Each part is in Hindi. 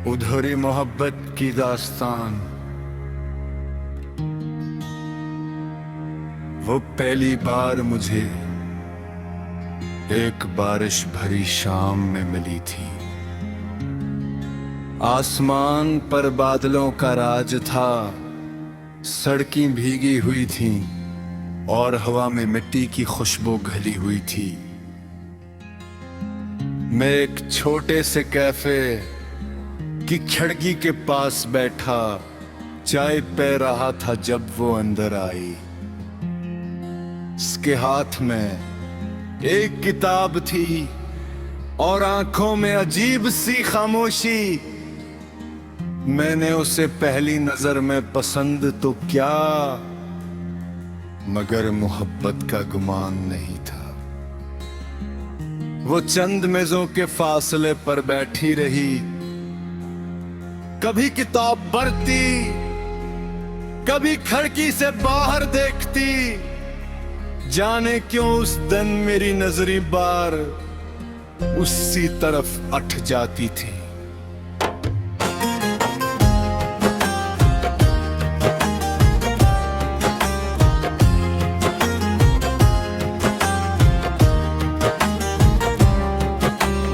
उधरी मोहब्बत की दास्तान। वो पहली बार मुझे एक बारिश भरी शाम में मिली थी। आसमान पर बादलों का राज था, सड़कें भीगी हुई थीं और हवा में मिट्टी की खुशबू घली हुई थी। मैं एक छोटे से कैफे की खिड़की के पास बैठा चाय पी रहा था जब वो अंदर आई। उसके हाथ में एक किताब थी और आंखों में अजीब सी खामोशी। मैंने उसे पहली नजर में पसंद तो क्या, मगर मोहब्बत का गुमान नहीं था। वो चंद मेजों के फासले पर बैठी रही, कभी किताब पढ़ती, कभी खिड़की से बाहर देखती। जाने क्यों उस दिन मेरी नजरी बार उसी तरफ अट जाती थी।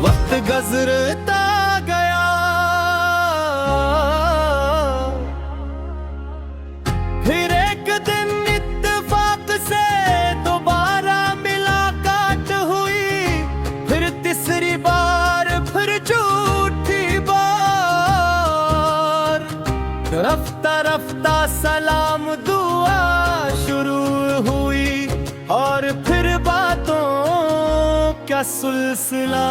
वक्त गुजरता गया, फिर एक दिन इत्तेफाक से दोबारा मुलाकात हुई। फिर तीसरी बार, फिर चौथी बार। रफ्ता रफ्ता सलाम दुआ शुरू हुई और फिर बातों क्या सिलसिला।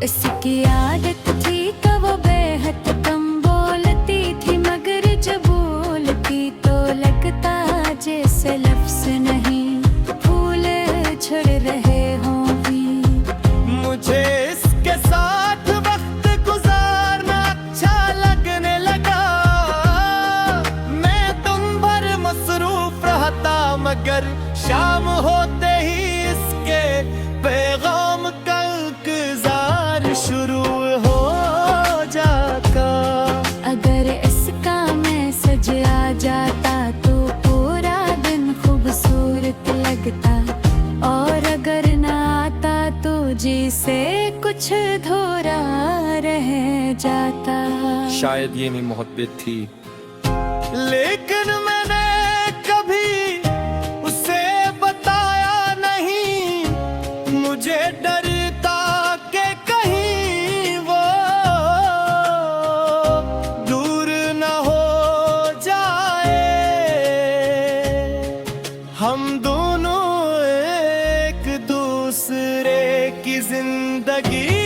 इसकी आदत थी कि वो बेहद कम बोलती थी, मगर जब बोलती तो लगता जैसे लफ्ज नहीं फूल झड़ रहे हों भी। मुझे इसके साथ वक्त गुजारना अच्छा लगने लगा। मैं दिन भर मसरूफ रहता, मगर शाम होते ही इसके पैगाम का इंतजार शुरू हो जाता। अगर इसका मैसेज आ जाता तो पूरा दिन खूबसूरत लगता, और अगर ना आता तो जी से कुछ धोरा रह जाता। शायद ये नहीं मोहब्बत थी। लेकिन मैंने कभी उसे बताया नहीं। मुझे डर था कि कहीं वो दूर न हो जाए। हम दोनों एक दूसरे की जिंदगी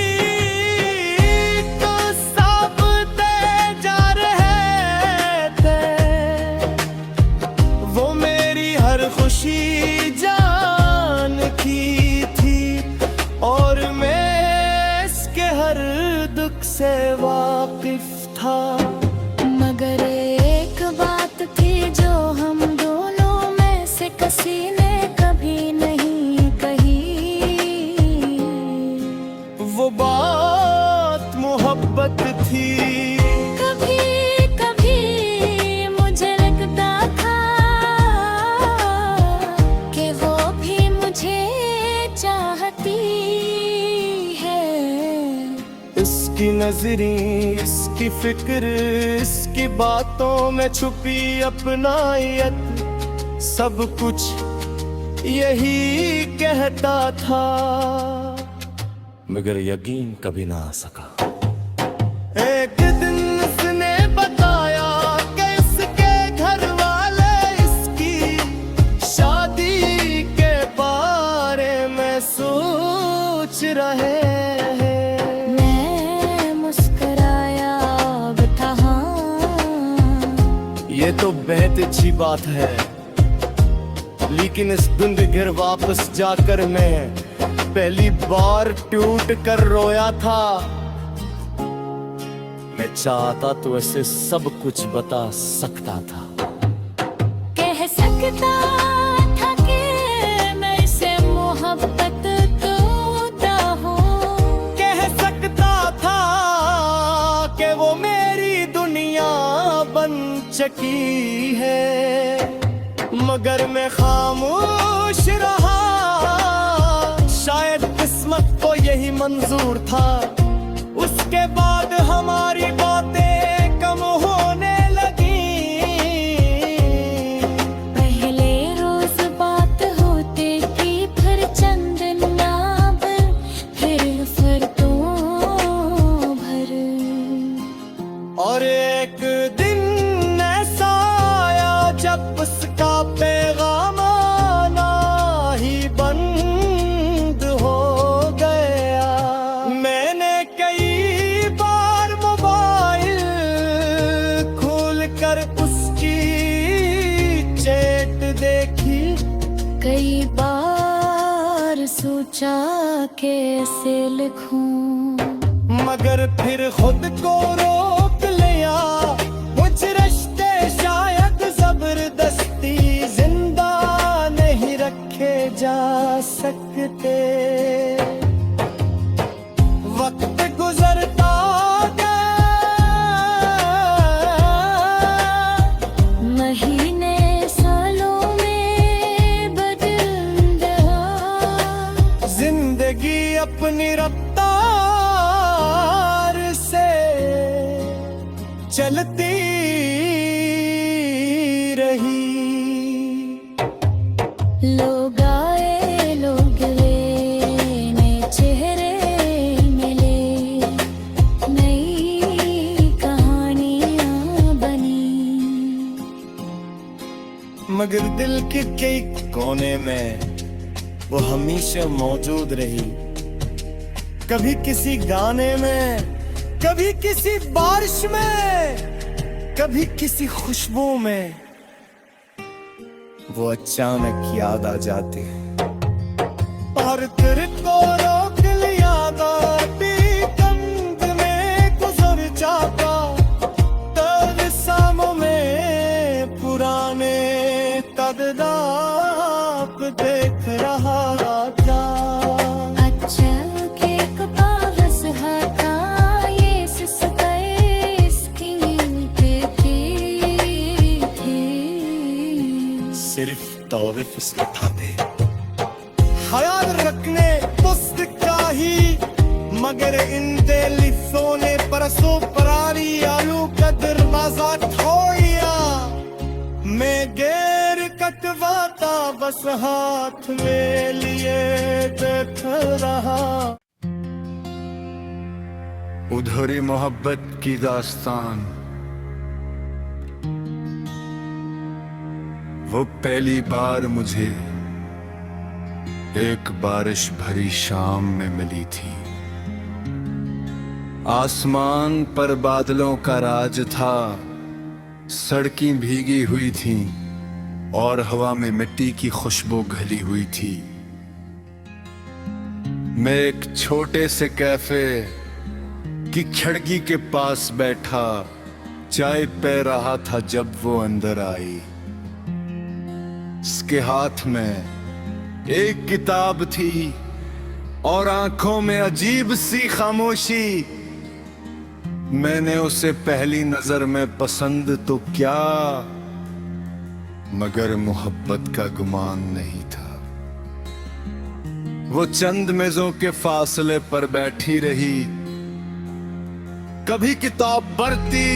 तो साबते जा रहे थे। वो मेरी हर खुशी जान की थी और मैं इसके हर दुख से वाकिफ था। मगर एक बात थी जो हम दोनों में से किसी ने कभी नहीं कही। वो बात मोहब्बत थी। कभी कभी मुझे लगता था कि वो भी मुझे चाहती है। इसकी नजरी, इसकी फिक्र, इसकी बातों में छुपी अपनायत, सब कुछ यही कहता था, मगर यकीन कभी ना आ सका। एक दिन उसने बताया कि इसके घर वाले इसकी शादी के बारे में सोच रहे हैं। मैं मुस्कुराया, अब था ये तो बेहद अच्छी बात है, लेकिन इस धुंध घर वापस जाकर मैं पहली बार टूट कर रोया था। मैं चाहता तो ऐसे सब कुछ बता सकता था। कह सकता था कि मैं इसे मोहब्बत तो हूँ। कह सकता था चकी है, मगर मैं खामोश रहा। शायद किस्मत को यही मंजूर था। उसके बाद हमारी बातें कम होने लगी। पहले रोज बात होते थी, फिर चंद नाम, फिर तो भर। और एक दिन ऐसा आया जब उसका पैगाम आना ही बंद हो गया। मैंने कई बार मोबाइल खोल कर उसकी चैट देखी। कई बार सोचा कैसे लिखूं, मगर फिर खुद को रोक लिया। कुछ रिश्ते शायद जबरदस्ती जिंदा नहीं रखे जा सकते। वक्त गुजरता गया, महीने सालों में बदल गया। जिंदगी अपनी रफ्तार से चलती रही। लोग आए लोग गए, नए चेहरे मिले, नई कहानियां बनी। मगर दिल के कई कोने में वो हमेशा मौजूद रही। कभी किसी गाने में, कभी किसी बारिश में, कभी किसी खुशबू में। वो अचानक याद आ जाती है और तेरे को रोक लिया। भी कंध में गुजर जाता, दर्द सामों में पुराने तददाप देख रहा था। अच्छा के कागज हटा, ये सिसके इसकी थी। सिर्फ तौरीफ उठा दे, ख्याल रखने पुस्त का ही। मगर इन टेलीफोने परसों परारी आलू का दरवाजा खोया। मैं गैर कटवाता बस हाथ में लिए बैठा रहा। उधरी मोहब्बत की दास्तान, वो पहली बार मुझे एक बारिश भरी शाम में मिली थी। आसमान पर बादलों का राज था, सड़कें भीगी हुई थीं और हवा में मिट्टी की खुशबू घली हुई थी। मैं एक छोटे से कैफे की खिड़की के पास बैठा चाय पी रहा था जब वो अंदर आई। उसके हाथ में एक किताब थी और आंखों में अजीब सी खामोशी। मैंने उसे पहली नजर में पसंद तो क्या, मगर मोहब्बत का गुमान नहीं था। वो चंद मेजों के फासले पर बैठी रही, कभी किताब पढ़ती,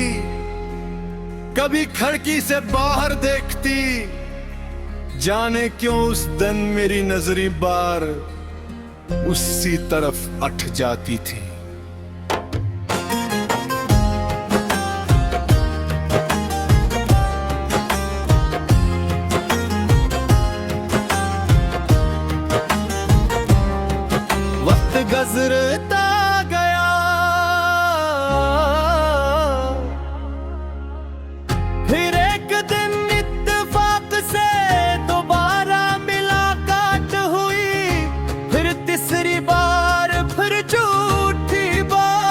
कभी खिड़की से बाहर देखती। जाने क्यों उस दिन मेरी नजरी बार उसी तरफ अट जाती थी। वक्त गुजरता गया, फिर एक दिन इत्तेफाक से दोबारा मुलाकात हुई। फिर तीसरी बार, फिर झूठी बार।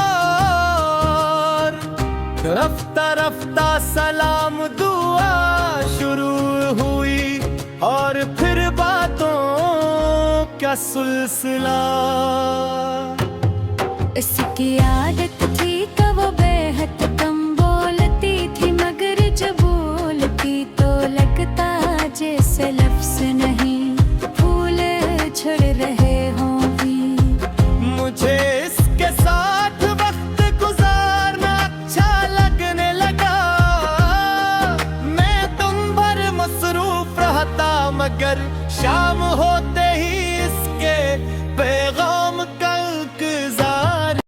रफ्ता रफ्ता सलाम दुआ शुरू हुई और फिर बातों का सिलसिला। इसकी आदत थी कि वो बेहद कम बोलती थी, मगर जब मगर शाम होते